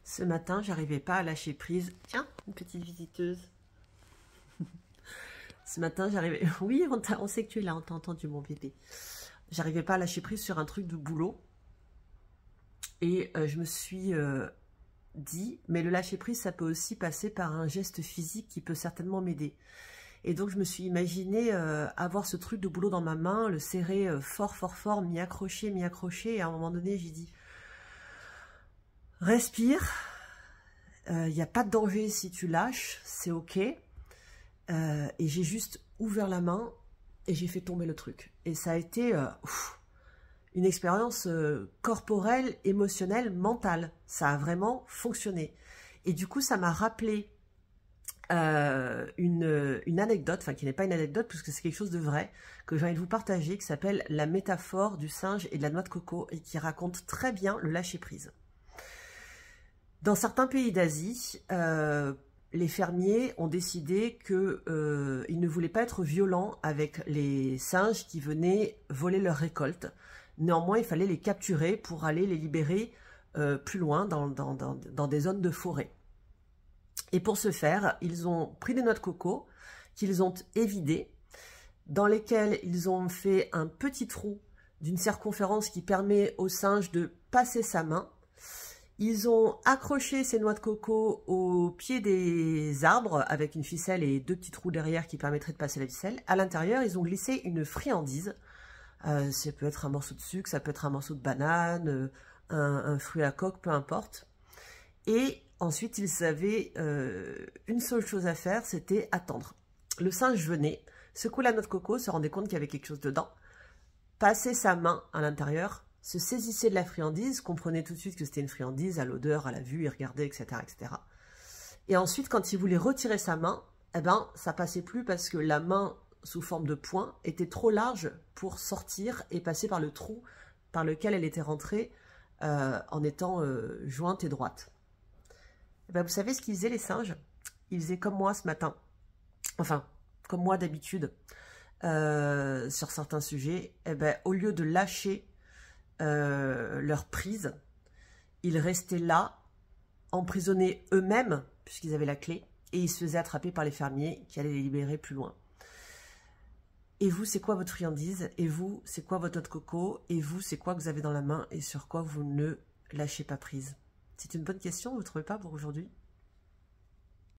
Ce matin, j'arrivais pas à lâcher prise. Tiens, une petite visiteuse. Ce matin, j'arrivais... Oui, on sait que tu es là, on t'a entendu, mon bébé. J'arrivais pas à lâcher prise sur un truc de boulot. Et je me suis dit, mais le lâcher prise, ça peut aussi passer par un geste physique qui peut certainement m'aider. Et donc, je me suis imaginé avoir ce truc de boulot dans ma main, le serrer fort, fort, fort, m'y accrocher, m'y accrocher. Et à un moment donné, j'ai dit, respire. Il n'y a pas de danger si tu lâches, c'est ok. Et j'ai juste ouvert la main et j'ai fait tomber le truc. Et ça a été une expérience corporelle, émotionnelle, mentale. Ça a vraiment fonctionné. Et du coup, ça m'a rappelé une anecdote, enfin qui n'est pas une anecdote puisque c'est quelque chose de vrai, que j'ai envie de vous partager, qui s'appelle la métaphore du singe et de la noix de coco et qui raconte très bien le lâcher-prise. Dans certains pays d'Asie, les fermiers ont décidé qu'ils ne voulaient pas être violents avec les singes qui venaient voler leur récolte. Néanmoins, il fallait les capturer pour aller les libérer plus loin dans des zones de forêt. Et pour ce faire, ils ont pris des noix de coco qu'ils ont évidées, dans lesquelles ils ont fait un petit trou d'une circonférence qui permet au singe de passer sa main. Ils ont accroché ces noix de coco au pied des arbres avec une ficelle et deux petits trous derrière qui permettraient de passer la ficelle. À l'intérieur, ils ont glissé une friandise. Ça peut être un morceau de sucre, ça peut être un morceau de banane, un fruit à coque, peu importe. Et ensuite, ils avaient une seule chose à faire, c'était attendre. Le singe venait, secouait la noix de coco, se rendait compte qu'il y avait quelque chose dedans, passait sa main à l'intérieur, se saisissait de la friandise, comprenait tout de suite que c'était une friandise, à l'odeur, à la vue, il regardait, etc., etc. Et ensuite, quand il voulait retirer sa main, eh ben, ça passait plus parce que la main, sous forme de poing, était trop large pour sortir et passer par le trou par lequel elle était rentrée en étant jointe et droite. Eh ben, vous savez ce qu'ils faisaient, les singes? Ils faisaient comme moi ce matin. Enfin, comme moi d'habitude, sur certains sujets. Eh ben, au lieu de lâcher leur prise, ils restaient là, emprisonnés eux-mêmes, puisqu'ils avaient la clé, et ils se faisaient attraper par les fermiers qui allaient les libérer plus loin. Et vous, c'est quoi votre friandise? Et vous, c'est quoi votre noix de coco? Et vous, c'est quoi que vous avez dans la main et sur quoi vous ne lâchez pas prise? C'est une bonne question, vous ne trouvez pas, pour aujourd'hui?